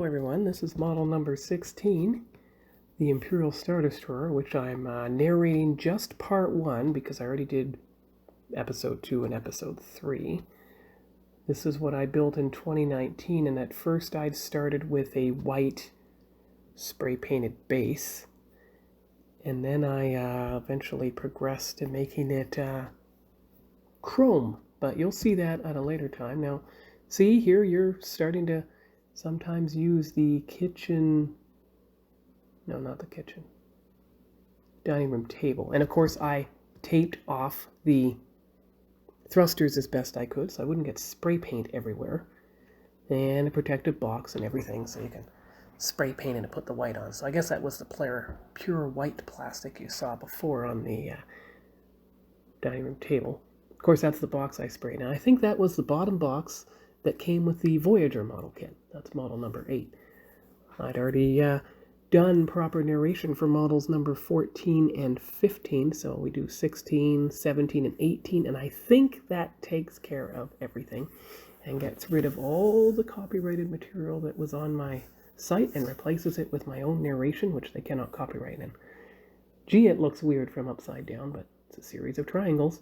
Hello everyone, this is model number 16, the Imperial Star Destroyer, which I'm narrating just part 1 because I already did episode 2 and episode 3. This is what I built in 2019, and at first I'd started with a white spray painted base, and then I eventually progressed to making it chrome, but you'll see that at a later time. Now, see here, you're starting to sometimes use the kitchen, no, not the kitchen, dining room table. And of course I taped off the thrusters as best I could so I wouldn't get spray paint everywhere. And a protective box and everything so you can spray paint and put the white on. So I guess that was the pure white plastic you saw before on the dining room table. Of course that's the box I sprayed. Now I think that was the bottom box that came with the Voyager model kit. That's model number 8. I'd already done proper narration for models number 14 and 15, so we do 16, 17, and 18, and I think that takes care of everything and gets rid of all the copyrighted material that was on my site and replaces it with my own narration, which they cannot copyright in. Gee, it looks weird from upside down, but it's a series of triangles.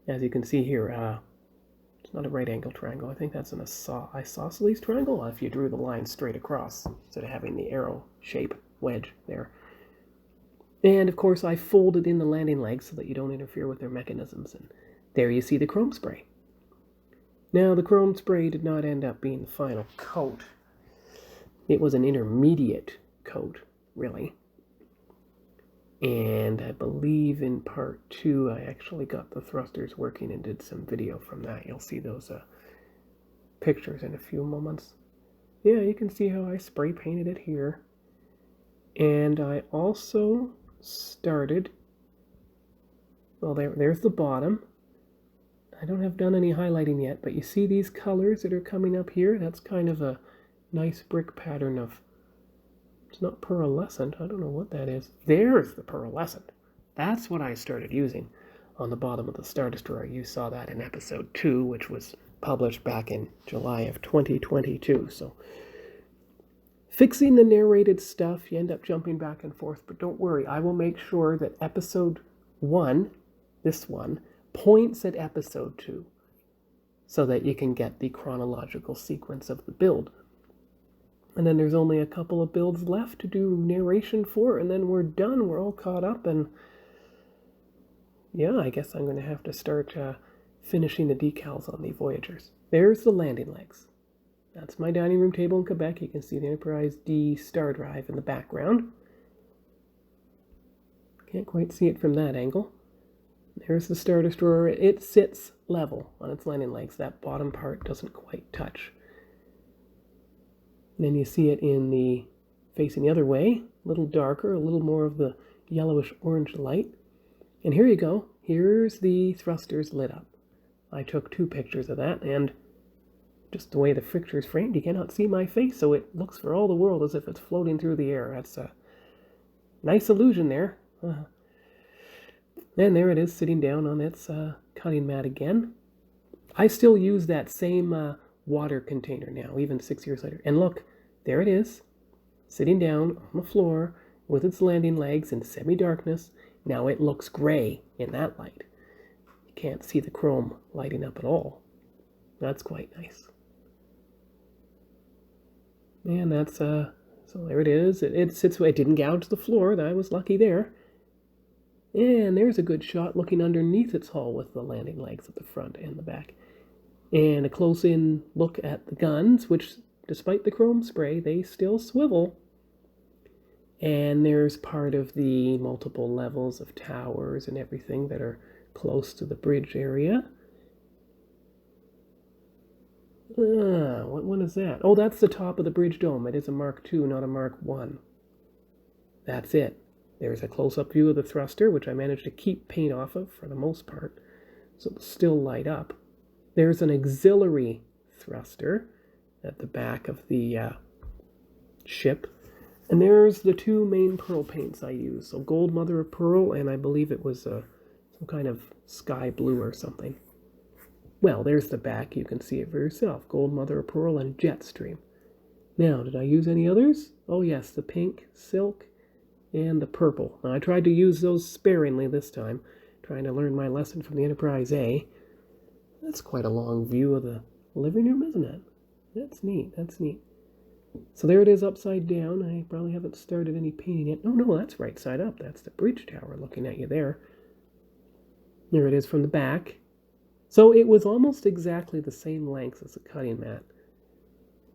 As you can see here, it's not a right angle triangle. I think that's an isosceles triangle if you drew the line straight across instead of having the arrow shape wedge there. And of course I folded in the landing legs so that you don't interfere with their mechanisms. And there you see the chrome spray. Now the chrome spray did not end up being the final coat. It was an intermediate coat, really. And I believe in part 2 I actually got the thrusters working and did some video from that. You'll see those pictures in a few moments. Yeah, you can see how I spray painted it here. And I also started, well, there's the bottom. I don't have done any highlighting yet, but you see these colors that are coming up here? That's kind of a nice brick pattern of, it's not pearlescent. I don't know what that is. There's the pearlescent. That's what I started using on the bottom of the Star Destroyer. You saw that in episode 2, which was published back in July of 2022. So fixing the narrated stuff, you end up jumping back and forth, but don't worry. I will make sure that episode 1, this one, points at episode 2 so that you can get the chronological sequence of the build. And then there's only a couple of builds left to do narration for, and then we're done. We're all caught up, and yeah, I guess I'm going to have to start finishing the decals on the Voyagers. There's the landing legs. That's my dining room table in Quebec. You can see the Enterprise D star drive in the background. Can't quite see it from that angle. There's the Star Destroyer. It sits level on its landing legs. That bottom part doesn't quite touch. And then you see it in the facing the other way, a little darker, a little more of the yellowish orange light. And here you go. Here's the thrusters lit up. I took 2 pictures of that, and just the way the fixture is framed, you cannot see my face, so it looks for all the world as if it's floating through the air. That's a nice illusion there. And there it is, sitting down on its cutting mat again. I still use that same water container now, even 6 years later. And look, there it is, sitting down on the floor with its landing legs in semi-darkness. Now it looks gray in that light. You can't see the chrome lighting up at all. That's quite nice. And that's, so there it is. It sits, it didn't gouge the floor. I was lucky there. And there's a good shot looking underneath its hull with the landing legs at the front and the back. And a close-in look at the guns, which, despite the chrome spray, they still swivel. And there's part of the multiple levels of towers and everything that are close to the bridge area. What one is that? Oh, that's the top of the bridge dome. It is a Mark II, not a Mark I. That's it. There's a close-up view of the thruster, which I managed to keep paint off of for the most part, so it'll still light up. There's an auxiliary thruster at the back of the ship. And there's the 2 main pearl paints I use. So gold mother of pearl, and I believe it was some kind of sky blue or something. Well, there's the back. You can see it for yourself. Gold mother of pearl and jet stream. Now, did I use any others? Oh yes, the pink, silk, and the purple. Now, I tried to use those sparingly this time, trying to learn my lesson from the Enterprise A. That's quite a long view of the living room, isn't it? That's neat, that's neat. So there it is upside down. I probably haven't started any painting yet. No, that's right side up. That's the bridge tower looking at you there. There it is from the back. So it was almost exactly the same length as the cutting mat.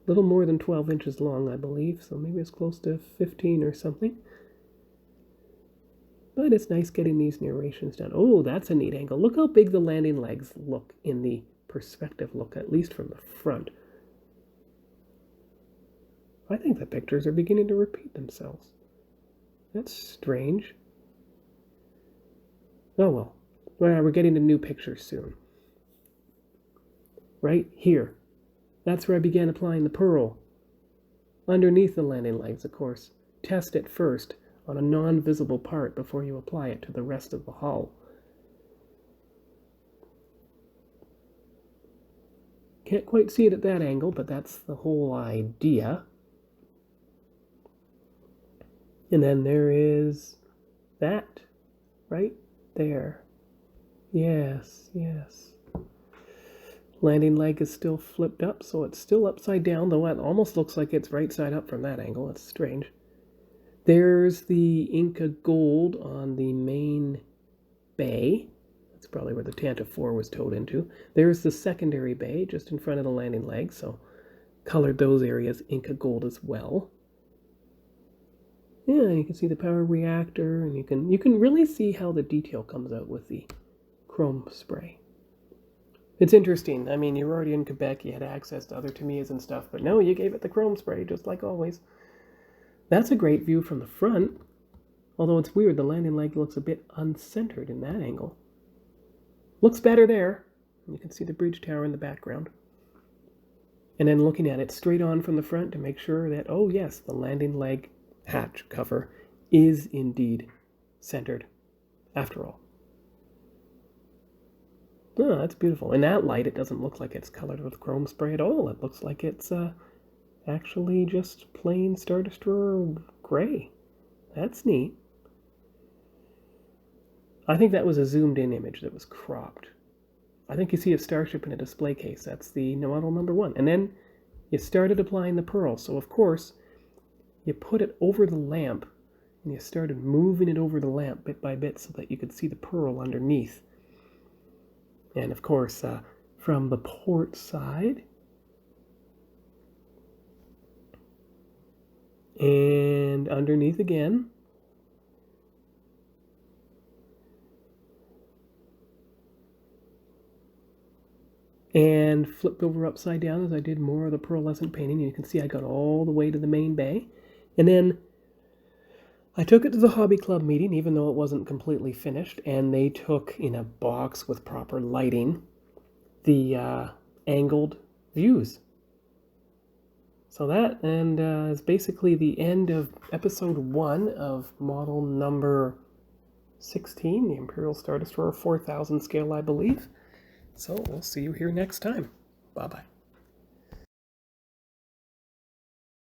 A little more than 12 inches long, I believe, so maybe it's close to 15 or something. But it's nice getting these narrations done. Oh, that's a neat angle. Look how big the landing legs look in the perspective look, at least from the front. I think the pictures are beginning to repeat themselves. That's strange. Oh well. Well, we're getting a new picture soon. Right here. That's where I began applying the pearl. Underneath the landing legs, of course. Test it first on a non-visible part before you apply it to the rest of the hull. Can't quite see it at that angle, but that's the whole idea. And then there is that right there. Yes. Landing leg is still flipped up, so it's still upside down, though it almost looks like it's right side up from that angle. It's strange. There's the Inca gold on the main bay. That's probably where the Tanta 4 was towed into. There's the secondary bay just in front of the landing leg, so colored those areas Inca gold as well. Yeah, you can see the power reactor, and you can really see how the detail comes out with the chrome spray. It's interesting. I mean, you're already in Quebec, you had access to other Tamiyas and stuff, but no, you gave it the chrome spray, just like always. That's a great view from the front, although it's weird, the landing leg looks a bit uncentered in that angle. Looks better there. You can see the bridge tower in the background. And then looking at it straight on from the front to make sure that, oh yes, the landing leg hatch cover is indeed centered, after all. Oh, that's beautiful. In that light, it doesn't look like it's colored with chrome spray at all. It looks like it's actually just plain Star Destroyer gray. That's neat. I think that was a zoomed-in image that was cropped. I think you see a starship in a display case. That's the model number 1. And then you started applying the pearl. So, of course, you put it over the lamp, and you started moving it over the lamp bit by bit so that you could see the pearl underneath. And, of course, from the port side, and underneath again, and flipped over upside down as I did more of the pearlescent painting. You can see I got all the way to the main bay. And then I took it to the Hobby Club meeting, even though it wasn't completely finished, and they took, in a box with proper lighting, the angled views. So that is basically the end of episode 1 of model number 16, the Imperial Star Destroyer 4000 scale, I believe. So we'll see you here next time. Bye-bye.